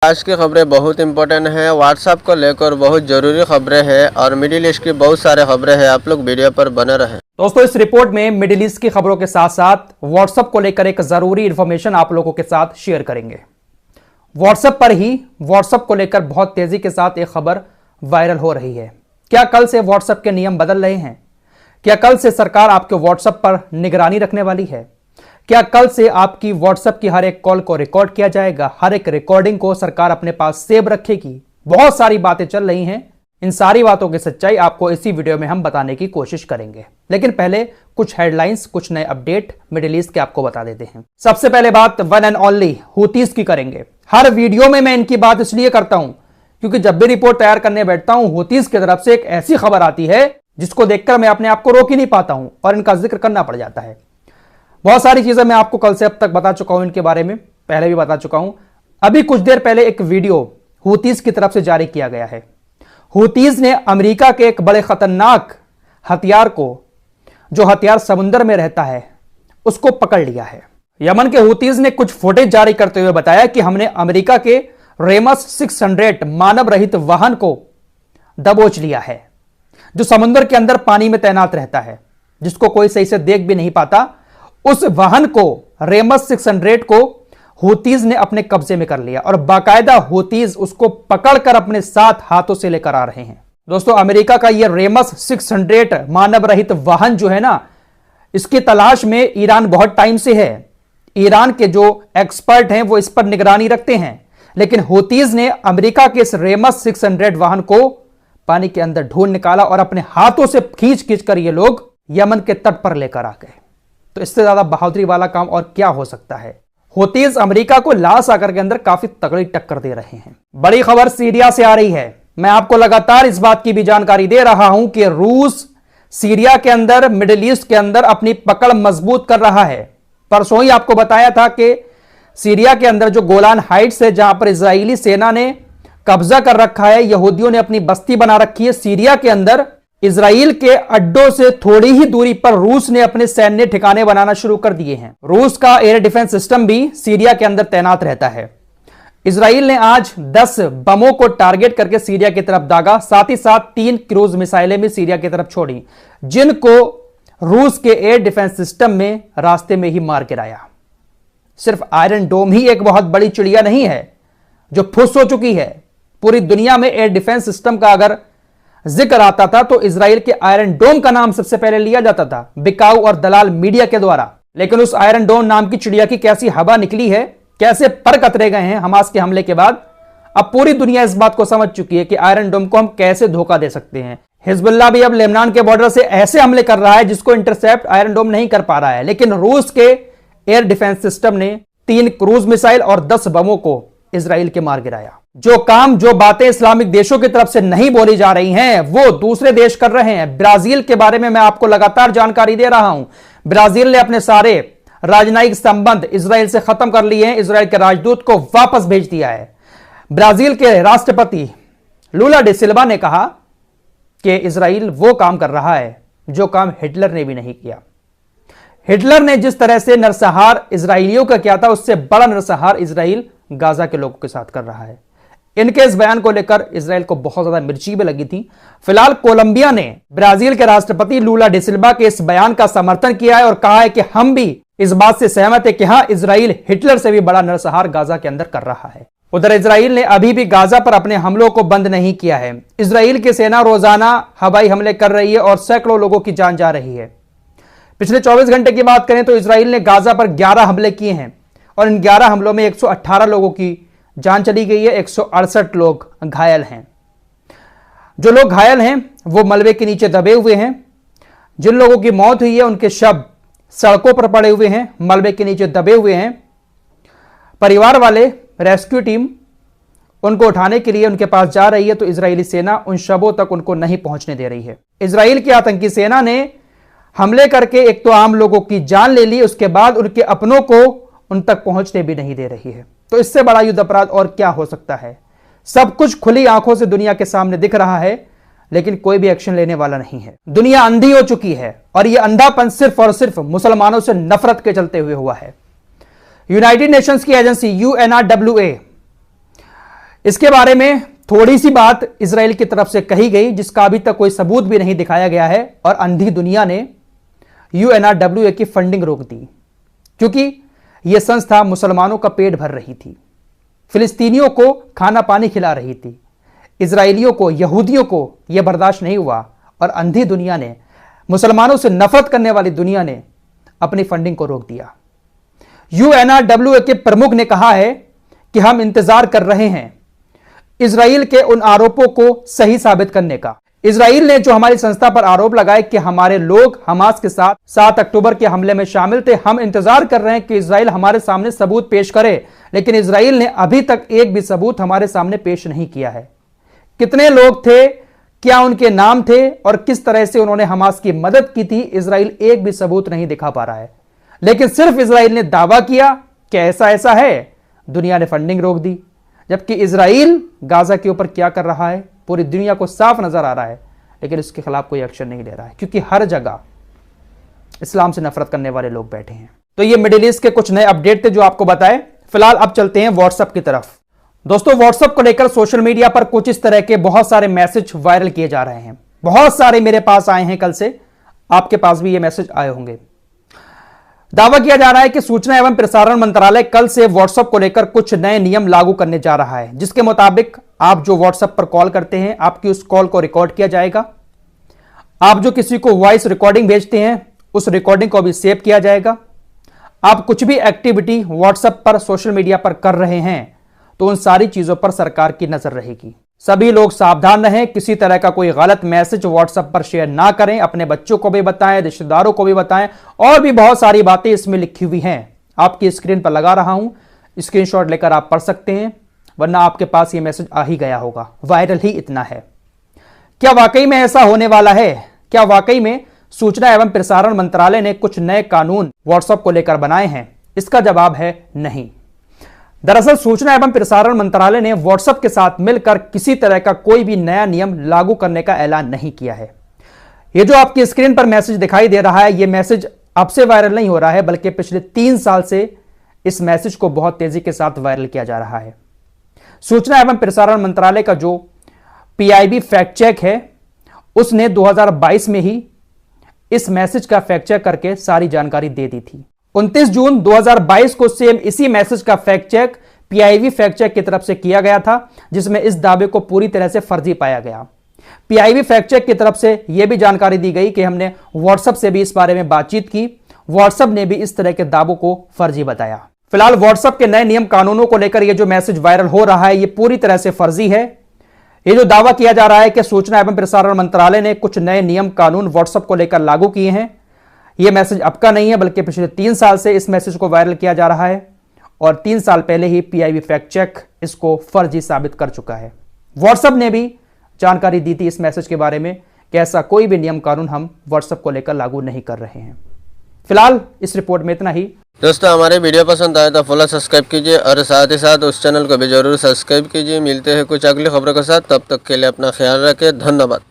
आज की खबरें बहुत इंपॉर्टेंट है। व्हाट्सएप को लेकर बहुत जरूरी खबरें हैं और मिडिल ईस्ट की बहुत सारे खबरें हैं। आप लोग वीडियो पर बने रहें। दोस्तों, इस रिपोर्ट में मिडिल ईस्ट की खबरों के साथ साथ व्हाट्सएप को लेकर एक जरूरी इंफॉर्मेशन आप लोगों के साथ शेयर करेंगे। व्हाट्सएप पर ही व्हाट्सएप को लेकर बहुत तेजी के साथ एक खबर वायरल हो रही है। क्या कल से व्हाट्सएप के नियम बदल रहे हैं? क्या कल से सरकार आपके व्हाट्सएप पर निगरानी रखने वाली है? क्या कल से आपकी व्हाट्सएप की हर एक कॉल को रिकॉर्ड किया जाएगा? हर एक रिकॉर्डिंग को सरकार अपने पास सेव रखेगी? बहुत सारी बातें चल रही हैं। इन सारी बातों की सच्चाई आपको इसी वीडियो में हम बताने की कोशिश करेंगे, लेकिन पहले कुछ हेडलाइंस, कुछ नए अपडेट मिडिल ईस्ट के आपको बता देते हैं। सबसे पहले बात वन एंड ओनली हूतीज की करेंगे। हर वीडियो में मैं इनकी बात इसलिए करता हूं क्योंकि जब भी रिपोर्ट तैयार करने बैठता हूं, हूतीज की तरफ से एक ऐसी खबर आती है जिसको देखकर मैं अपने आप को रोक ही नहीं पाता हूं और इनका जिक्र करना पड़ जाता है। बहुत सारी चीजें मैं आपको कल से अब तक बता चुका हूं, इनके बारे में पहले भी बता चुका हूं। अभी कुछ देर पहले एक वीडियो हूतीज की तरफ से जारी किया गया है। हूतीज ने अमेरिका के एक बड़े खतरनाक हथियार को, जो हथियार समुद्र में रहता है, उसको पकड़ लिया है। यमन के हूतीज ने कुछ फुटेज जारी करते हुए बताया कि हमने अमेरिका के रेमस 600 मानव रहित वाहन को दबोच लिया है, जो समुद्र के अंदर पानी में तैनात रहता है, जिसको कोई सही से देख भी नहीं पाता। उस वाहन को, रेमस 600 को हूतीज ने अपने कब्जे में कर लिया और बाकायदा हूतीज उसको पकड़कर अपने साथ हाथों से लेकर आ रहे हैं। दोस्तों, अमेरिका का यह रेमस 600 मानव रहित वाहन जो है ना, इसकी तलाश में ईरान बहुत टाइम से है। ईरान के जो एक्सपर्ट हैं वो इस पर निगरानी रखते हैं, लेकिन हूतीज ने अमेरिका के इस रेमस 600 वाहन को पानी के अंदर ढूंढ निकाला और अपने हाथों से खींच खींच कर ये लोग यमन के तट पर लेकर आ गए। तो इससे ज्यादा बहादुरी वाला काम और क्या हो सकता है। हूतीज अमेरिका को लाल सागर के अंदर काफी तगड़ी टक्कर दे रहे हैं। बड़ी खबर सीरिया से आ रही है। मैं आपको लगातार इस बात की भी जानकारी दे रहा हूं कि रूस सीरिया के अंदर, मिडिल ईस्ट के अंदर अपनी पकड़ मजबूत कर रहा है। परसों ही आपको बताया था कि सीरिया के अंदर जो गोलान हाइट्स है, जहां पर इजरायली सेना ने कब्जा कर रखा है, यहूदियों ने अपनी बस्ती बना रखी है। सीरिया के अंदर इजराइल के अड्डों से थोड़ी ही दूरी पर रूस ने अपने सैन्य ठिकाने बनाना शुरू कर दिए हैं। रूस का एयर डिफेंस सिस्टम भी सीरिया के अंदर तैनात रहता है। इजराइल ने आज 10 बमों को टारगेट करके सीरिया की तरफ दागा। साथ ही साथ 3 क्रूज मिसाइलें भी सीरिया की तरफ छोड़ी, जिनको रूस के एयर डिफेंस सिस्टम में रास्ते में ही मार गिराया। सिर्फ आयरन डोम ही एक बहुत बड़ी चिड़िया नहीं है जो फुस हो चुकी है। पूरी दुनिया में एयर डिफेंस सिस्टम का अगर जिक्र आता था तो इजराइल के आयरन डोम का नाम सबसे पहले लिया जाता था, बिकाऊ और दलाल मीडिया के द्वारा। लेकिन उस आयरन डोम नाम की चिड़िया की कैसी हवा निकली है, कैसे पर कतरे गए हैं हमास के हमले के बाद। अब पूरी दुनिया इस बात को समझ चुकी है कि आयरन डोम को हम कैसे धोखा दे सकते हैं। हिजबुल्लाह भी अब लेबनान के बॉर्डर से ऐसे हमले कर रहा है जिसको इंटरसेप्ट आयरन डोम नहीं कर पा रहा है। लेकिन रूस के एयर डिफेंस सिस्टम ने 3 क्रूज मिसाइल और 10 बमों को इजराइल के मार गिराया। जो काम, जो बातें इस्लामिक देशों की तरफ से नहीं बोली जा रही हैं, वो दूसरे देश कर रहे हैं। ब्राजील के बारे में मैं आपको लगातार जानकारी दे रहा हूं। ब्राजील ने अपने सारे राजनयिक संबंध इजराइल से खत्म कर लिए हैं। इजराइल के राजदूत को वापस भेज दिया है। ब्राजील के राष्ट्रपति लूला डी सिल्वा ने कहा कि इजराइल वो काम कर रहा है जो काम हिटलर ने भी नहीं किया। हिटलर ने जिस तरह से नरसंहार इजराइलियों का किया था, उससे बड़ा नरसंहार इजराइल गाजा के लोगों के साथ कर रहा है। इनके इस बयान को लेकर इजराइल को बहुत ज्यादा मिर्ची भी लगी थी। फिलहाल कोलंबिया ने ब्राजील के राष्ट्रपति लूला डी सिल्वा के इस बयान का समर्थन किया है और कहा है कि हम भी इस बात से सहमत है कि हां, इजराइल हिटलर से भी बड़ा नरसंहार गाजा के अंदर कर रहा है। उधर इजराइल ने अभी भी गाजा पर अपने हमलों को बंद नहीं किया है। इजराइल की सेना रोजाना हवाई हमले कर रही है और सैकड़ों लोगों की जान जा रही है। पिछले 24 घंटे की बात करें तो इजराइल ने गाजा पर 11 हमले किए हैं और इन 11 हमलों में 118 लोगों की जान चली गई है, 168 लोग घायल हैं। जो लोग घायल हैं वो मलबे के नीचे दबे हुए हैं। जिन लोगों की मौत हुई है उनके शव सड़कों पर पड़े हुए हैं, मलबे के नीचे दबे हुए हैं। परिवार वाले, रेस्क्यू टीम उनको उठाने के लिए उनके पास जा रही है तो इजरायली सेना उन शवों तक उनको नहीं पहुंचने दे रही है। इजराइल की आतंकी सेना ने हमले करके एक तो आम लोगों की जान ले ली, उसके बाद उनके अपनों को उन तक पहुंचने भी नहीं दे रही है। तो इससे बड़ा युद्ध अपराध और क्या हो सकता है। सब कुछ खुली आंखों से दुनिया के सामने दिख रहा है, लेकिन कोई भी एक्शन लेने वाला नहीं है। दुनिया अंधी हो चुकी है और यह अंधापन सिर्फ और सिर्फ मुसलमानों से नफरत के चलते हुए हुआ है। यूनाइटेड नेशंस की एजेंसी UNRWA इसके बारे में थोड़ी सी बात इजराइल की तरफ से कही गई जिसका अभी तक कोई सबूत भी नहीं दिखाया गया है और अंधी दुनिया ने UNRWA की फंडिंग रोक दी क्योंकि यह संस्था मुसलमानों का पेट भर रही थी, फिलिस्तीनियों को खाना पानी खिला रही थी। इजरायलियों को, यहूदियों को यह बर्दाश्त नहीं हुआ और अंधी दुनिया ने, मुसलमानों से नफरत करने वाली दुनिया ने अपनी फंडिंग को रोक दिया। UNRWA के प्रमुख ने कहा है कि हम इंतजार कर रहे हैं इजराइल के उन आरोपों को सही साबित करने का। इजराइल ने जो हमारी संस्था पर आरोप लगाए कि हमारे लोग हमास के साथ 7 अक्टूबर के हमले में शामिल थे, हम इंतजार कर रहे हैं कि इजराइल हमारे सामने सबूत पेश करे, लेकिन इजराइल ने अभी तक एक भी सबूत हमारे सामने पेश नहीं किया है। कितने लोग थे, क्या उनके नाम थे और किस तरह से उन्होंने हमास की मदद की थी, इजराइल एक भी सबूत नहीं दिखा पा रहा है। लेकिन सिर्फ इजराइल ने दावा किया कि ऐसा ऐसा है, दुनिया ने फंडिंग रोक दी। जबकि इजराइल गाजा के ऊपर क्या कर रहा है पूरी दुनिया को साफ नजर आ रहा है, लेकिन इसके खिलाफ कोई एक्शन नहीं ले रहा है क्योंकि हर जगह इस्लाम से नफरत करने वाले लोग बैठे हैं। तो ये मिडिल ईस्ट के कुछ नए अपडेट थे जो आपको बताए। फिलहाल अब चलते हैं व्हाट्सएप की तरफ। दोस्तों, व्हाट्सएप को लेकर सोशल मीडिया पर कुछ इस तरह के बहुत सारे मैसेज वायरल किए जा रहे हैं। बहुत सारे मेरे पास आए हैं, कल से आपके पास भी ये मैसेज आए होंगे। दावा किया जा रहा है कि सूचना एवं प्रसारण मंत्रालय कल से व्हाट्सएप को लेकर कुछ नए नियम लागू करने जा रहा है, जिसके मुताबिक आप जो व्हाट्सएप पर कॉल करते हैं, आपकी उस कॉल को रिकॉर्ड किया जाएगा। आप जो किसी को वॉइस रिकॉर्डिंग भेजते हैं, उस रिकॉर्डिंग को भी सेव किया जाएगा। आप कुछ भी एक्टिविटी व्हाट्सएप पर, सोशल मीडिया पर कर रहे हैं, तो उन सारी चीजों पर सरकार की नजर रहेगी। सभी लोग सावधान रहें, किसी तरह का कोई गलत मैसेज व्हाट्सएप पर शेयर ना करें। अपने बच्चों को भी बताएं, रिश्तेदारों को भी बताएं, और भी बहुत सारी बातें इसमें लिखी हुई हैं। आपकी स्क्रीन पर लगा रहा हूं, स्क्रीनशॉट लेकर आप पढ़ सकते हैं, वरना आपके पास ये मैसेज आ ही गया होगा। वायरल ही इतना है। क्या वाकई में ऐसा होने वाला है? क्या वाकई में सूचना एवं प्रसारण मंत्रालय ने कुछ नए कानून व्हाट्सएप को लेकर बनाए हैं? इसका जवाब है नहीं। दरअसल सूचना एवं प्रसारण मंत्रालय ने व्हाट्सएप के साथ मिलकर किसी तरह का कोई भी नया नियम लागू करने का ऐलान नहीं किया है। यह जो आपकी स्क्रीन पर मैसेज दिखाई दे रहा है, यह मैसेज अब से वायरल नहीं हो रहा है, बल्कि पिछले 3 साल से इस मैसेज को बहुत तेजी के साथ वायरल किया जा रहा है। सूचना एवं प्रसारण मंत्रालय का जो PIB फैक्ट चेक है, उसने 2022 में ही इस मैसेज का फैक्ट चेक करके सारी जानकारी दे दी थी। 29 जून 2022 को सेम इसी मैसेज का fact check PIB fact check की तरफ से किया गया था, जिसमें इस दावे को पूरी तरह से फर्जी पाया गया। PIB फैक्ट चेक की तरफ से यह भी जानकारी दी गई कि हमने व्हाट्सएप से भी इस बारे में बातचीत की, व्हाट्सएप ने भी इस तरह के दावों को फर्जी बताया। फिलहाल व्हाट्सएप के नए नियम कानूनों को लेकर यह जो मैसेज वायरल हो रहा है, यह पूरी तरह से फर्जी है। यह जो दावा किया जा रहा है कि सूचना एवं प्रसारण मंत्रालय ने कुछ नए नियम कानून व्हाट्सएप को लेकर लागू किए हैं, यह मैसेज अब का नहीं है, बल्कि पिछले 3 साल से इस मैसेज को वायरल किया जा रहा है और 3 साल पहले ही PIB फैक्ट चेक इसको फर्जी साबित कर चुका है। व्हाट्सएप ने भी जानकारी दी थी इस मैसेज के बारे में कि ऐसा कोई भी नियम कानून हम व्हाट्सएप को लेकर लागू नहीं कर रहे हैं। फिलहाल इस रिपोर्ट में इतना ही। दोस्तों, हमारे वीडियो पसंद आए तो फॉलो सब्सक्राइब कीजिए और साथ ही साथ उस चैनल को भी जरूर सब्सक्राइब कीजिए। मिलते हैं कुछ अगली खबरों के साथ, तब तक के लिए अपना ख्याल रखें। धन्यवाद।